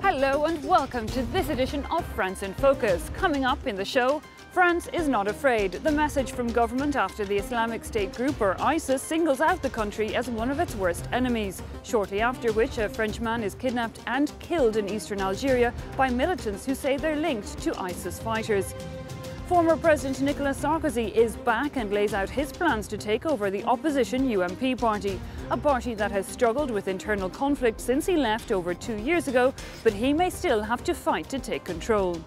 Hello and welcome to this edition of France in Focus. Coming up in the show, France is not afraid. The message from government after the Islamic State group, or ISIS, singles out the country as one of its worst enemies. Shortly after which, a French man is kidnapped and killed in eastern Algeria by militants who say they're linked to ISIS fighters. Former President Nicolas Sarkozy is back and lays out his plans to take over the opposition UMP party, a party that has struggled with internal conflict since he left over 2 years ago, but he may still have to fight to take control.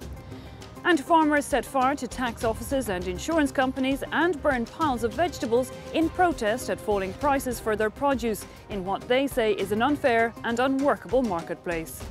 And farmers set fire to tax offices and insurance companies and burn piles of vegetables in protest at falling prices for their produce in what they say is an unfair and unworkable marketplace.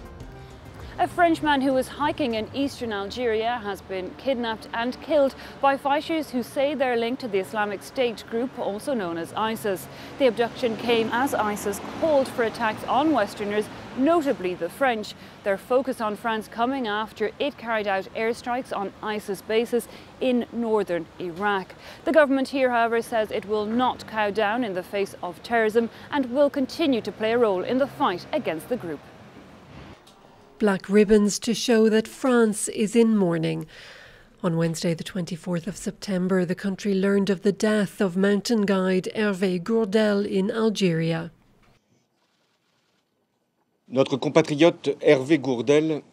A Frenchman who was hiking in eastern Algeria has been kidnapped and killed by fighters who say they're linked to the Islamic State group, also known as ISIS. The abduction came as ISIS called for attacks on Westerners, notably the French. Their focus on France coming after it carried out airstrikes on ISIS bases in northern Iraq. The government here, however, says it will not cow down in the face of terrorism and will continue to play a role in the fight against the group. Black ribbons to show that France is in mourning. On Wednesday, the 24th of September, the country learned of the death of mountain guide Hervé Gourdel in Algeria. Notre compatriote Hervé Gourdel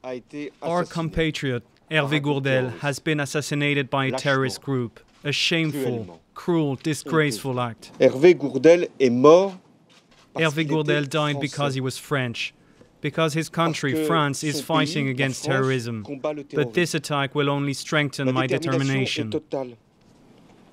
a été Our compatriot Hervé Gourdel has been assassinated by a terrorist group. A shameful, cruel, disgraceful act. Hervé Gourdel est mort. Hervé Gourdel died because he was French. Because his country, France, is fighting against terrorism. But this attack will only strengthen my determination.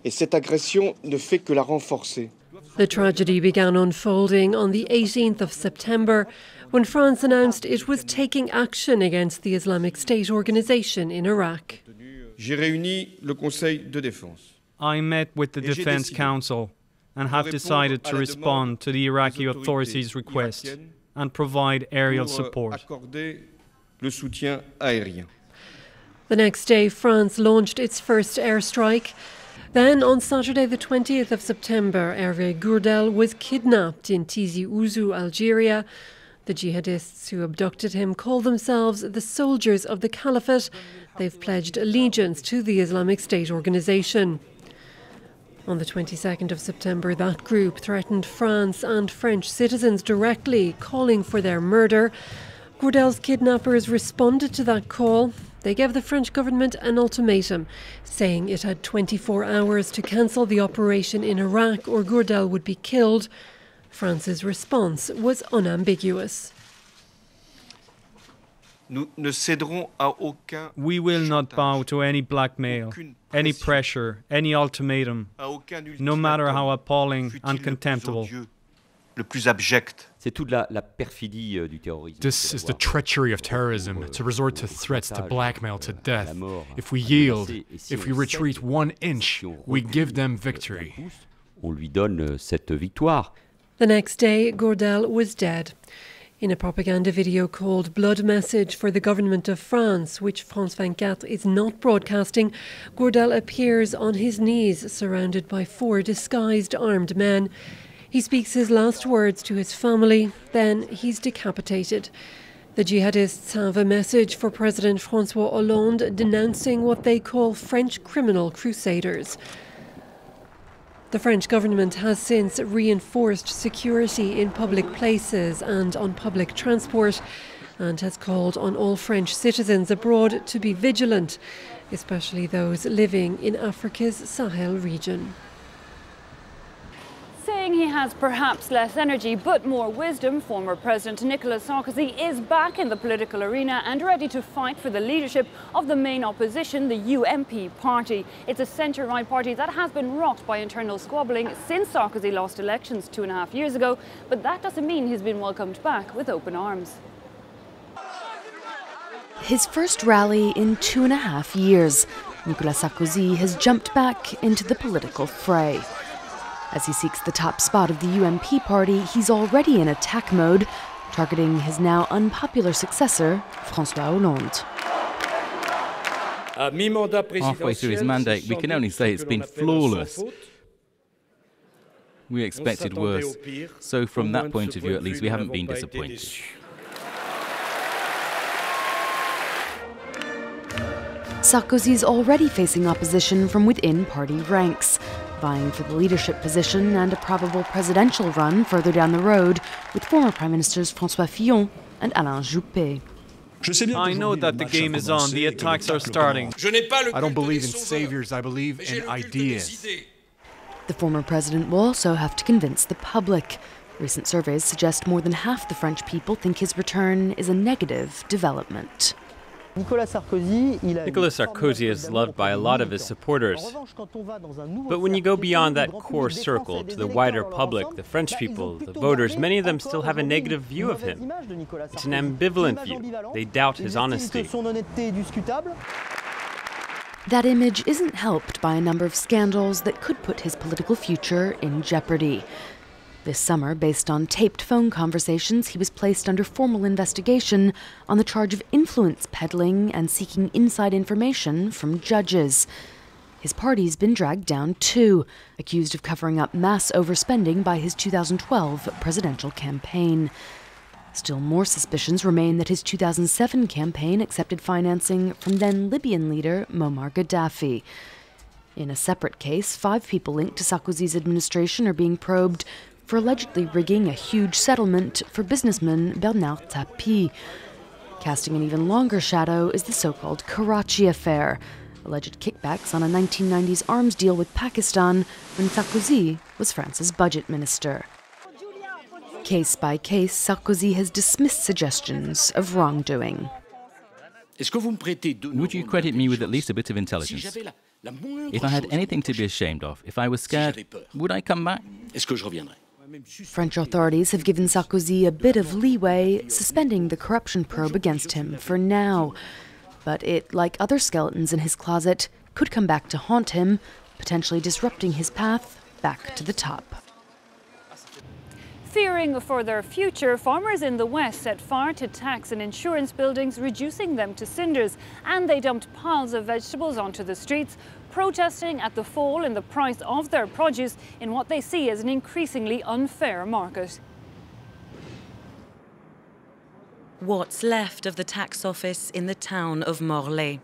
Et cette agression ne fait que la renforcer. The tragedy began unfolding on the 18th of September when France announced it was taking action against the Islamic State organization in Iraq. J'ai réuni le Conseil de défense. I met with the Defense Council and have decided to respond to the Iraqi authorities' request and provide aerial support. The next day, France launched its first airstrike. Then, on Saturday the 20th of September, Hervé Gourdel was kidnapped in Tizi Ouzou, Algeria. The jihadists who abducted him call themselves the soldiers of the Caliphate. They've pledged allegiance to the Islamic State organization. On the 22nd of September, that group threatened France and French citizens directly, calling for their murder. Gourdel's kidnappers responded to that call. They gave the French government an ultimatum, saying it had 24 hours to cancel the operation in Iraq or Gourdel would be killed. France's response was unambiguous. We will not bow to any blackmail, any pressure, any ultimatum, no matter how appalling and contemptible. This is the treachery of terrorism, to resort to threats, to blackmail, to death. If we yield, if we retreat 1 inch, we give them victory. The next day, Gourdel was dead. In a propaganda video called Blood Message for the Government of France, which France 24 is not broadcasting, Gourdel appears on his knees, surrounded by 4 disguised armed men. He speaks his last words to his family, then he's decapitated. The jihadists have a message for President François Hollande denouncing what they call French criminal crusaders. The French government has since reinforced security in public places and on public transport and has called on all French citizens abroad to be vigilant, especially those living in Africa's Sahel region. Saying he has perhaps less energy but more wisdom, former President Nicolas Sarkozy is back in the political arena and ready to fight for the leadership of the main opposition, the UMP party. It's a centre-right party that has been rocked by internal squabbling since Sarkozy lost elections 2.5 years ago, but that doesn't mean he's been welcomed back with open arms. His first rally in 2.5 years, Nicolas Sarkozy has jumped back into the political fray. As he seeks the top spot of the UMP party, he's already in attack mode, targeting his now unpopular successor, François Hollande. Halfway through his mandate, we can only say it's been flawless. We expected worse, so from that point of view at least we haven't been disappointed. Sarkozy's already facing opposition from within party ranks, vying for the leadership position and a probable presidential run further down the road with former Prime Ministers François Fillon and Alain Juppé. I know that the game is on, the attacks are starting. I don't believe in saviors, I believe in ideas. The former president will also have to convince the public. Recent surveys suggest more than half the French people think his return is a negative development. Nicolas Sarkozy is loved by a lot of his supporters. But when you go beyond that core circle to the wider public, the French people, the voters, many of them still have a negative view of him. It's an ambivalent view. They doubt his honesty. That image isn't helped by a number of scandals that could put his political future in jeopardy. This summer, based on taped phone conversations, he was placed under formal investigation on the charge of influence peddling and seeking inside information from judges. His party's been dragged down too, accused of covering up mass overspending by his 2012 presidential campaign. Still more suspicions remain that his 2007 campaign accepted financing from then Libyan leader Muammar Gaddafi. In a separate case, 5 people linked to Sarkozy's administration are being probed for allegedly rigging a huge settlement for businessman Bernard Tapie. Casting an even longer shadow is the so-called Karachi affair, alleged kickbacks on a 1990s arms deal with Pakistan when Sarkozy was France's budget minister. Case by case, Sarkozy has dismissed suggestions of wrongdoing. Would you credit me with at least a bit of intelligence? If I had anything to be ashamed of, if I was scared, would I come back? French authorities have given Sarkozy a bit of leeway, suspending the corruption probe against him for now. But it, like other skeletons in his closet, could come back to haunt him, potentially disrupting his path back to the top. Fearing for their future, farmers in the West set fire to tax and insurance buildings, reducing them to cinders, and they dumped piles of vegetables onto the streets, protesting at the fall in the price of their produce in what they see as an increasingly unfair market. What's left of the tax office in the town of Morlaix?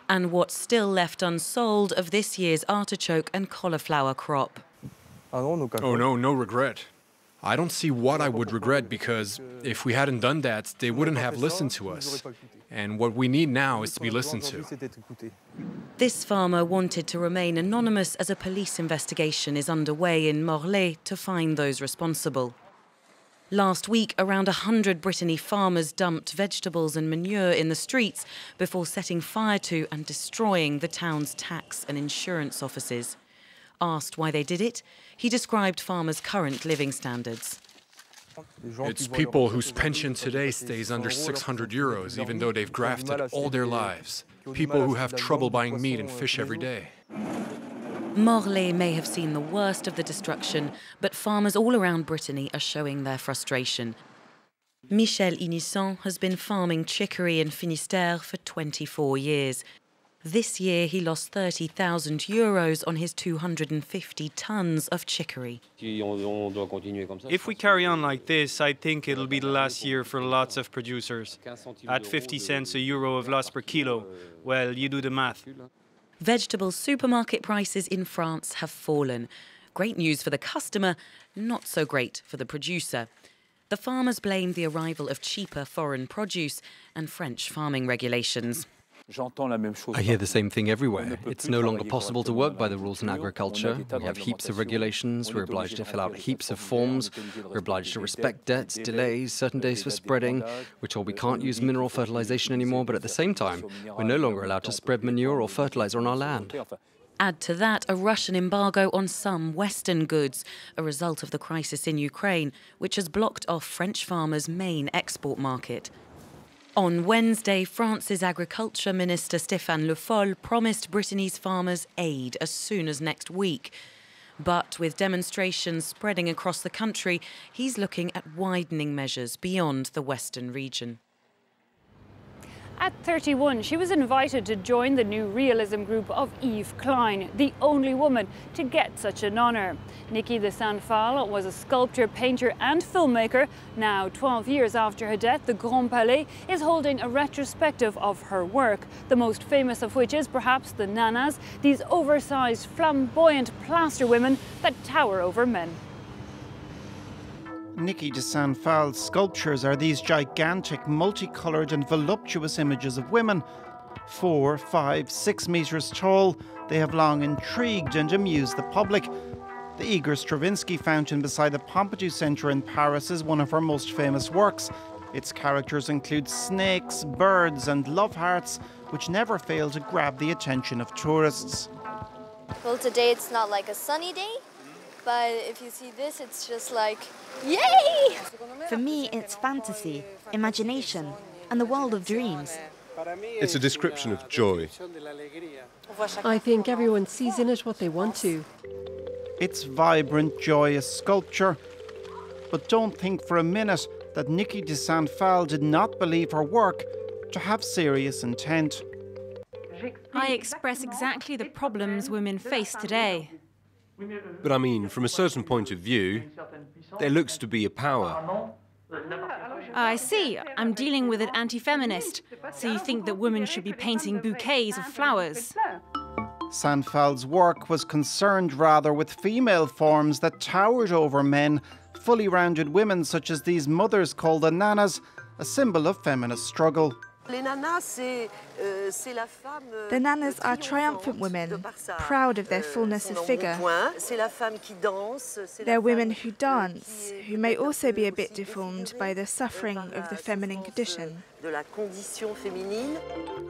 And what's still left unsold of this year's artichoke and cauliflower crop? Oh no, no regret. I don't see what I would regret, because if we hadn't done that, they wouldn't have listened to us. And what we need now is to be listened to. This farmer wanted to remain anonymous as a police investigation is underway in Morlaix to find those responsible. Last week, around 100 Brittany farmers dumped vegetables and manure in the streets before setting fire to and destroying the town's tax and insurance offices. Asked why they did it, he described farmers' current living standards. It's people whose pension today stays under 600 euros, even though they've grafted all their lives. People who have trouble buying meat and fish every day. Morlaix may have seen the worst of the destruction, but farmers all around Brittany are showing their frustration. Michel Inisson has been farming chicory in Finistère for 24 years. This year, he lost 30,000 euros on his 250 tons of chicory. If we carry on like this, I think it'll be the last year for lots of producers. At 50 cents a euro of loss per kilo, well, you do the math. Vegetable supermarket prices in France have fallen. Great news for the customer, not so great for the producer. The farmers blame the arrival of cheaper foreign produce and French farming regulations. I hear the same thing everywhere. It's no longer possible to work by the rules in agriculture. We have heaps of regulations, we're obliged to fill out heaps of forms, we're obliged to respect debts, delays, certain days for spreading. We're told we can't use mineral fertilization anymore, but at the same time, we're no longer allowed to spread manure or fertilizer on our land. Add to that a Russian embargo on some Western goods, a result of the crisis in Ukraine, which has blocked off French farmers' main export market. On Wednesday, France's Agriculture Minister Stéphane Le Foll promised Brittany's farmers aid as soon as next week. But with demonstrations spreading across the country, he's looking at widening measures beyond the western region. At 31, she was invited to join the new realism group of Yves Klein, the only woman to get such an honour. Niki de Saint Phalle was a sculptor, painter and filmmaker. Now, 12 years after her death, the Grand Palais is holding a retrospective of her work, the most famous of which is perhaps the nanas, these oversized, flamboyant plaster women that tower over men. Niki de Saint Phalle's sculptures are these gigantic, multicoloured and voluptuous images of women. 4, 5, 6 metres tall, they have long intrigued and amused the public. The Igor Stravinsky fountain beside the Pompidou Centre in Paris is one of her most famous works. Its characters include snakes, birds and love hearts, which never fail to grab the attention of tourists. Well, today it's not like a sunny day, but if you see this, it's just like, yay! For me, it's fantasy, imagination, and the world of dreams. It's a description of joy. I think everyone sees in it what they want to. It's vibrant, joyous sculpture. But don't think for a minute that Niki de Saint Phalle did not believe her work to have serious intent. I express exactly the problems women face today. But I mean, from a certain point of view, there looks to be a power. I see. I'm dealing with an anti-feminist. So you think that women should be painting bouquets of flowers? Saint Phalle's work was concerned rather with female forms that towered over men, fully rounded women such as these mothers called the nanas, a symbol of feminist struggle. The nanas are triumphant women, proud of their fullness of figure. They're women who dance, who may also be a bit deformed by the suffering of the feminine condition.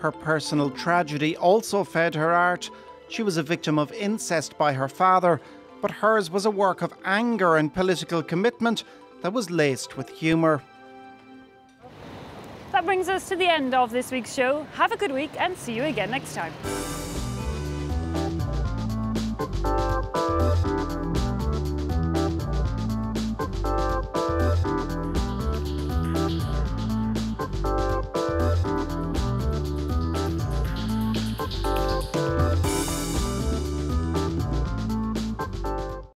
Her personal tragedy also fed her art. She was a victim of incest by her father, but hers was a work of anger and political commitment that was laced with humour. That brings us to the end of this week's show. Have a good week and see you again next time.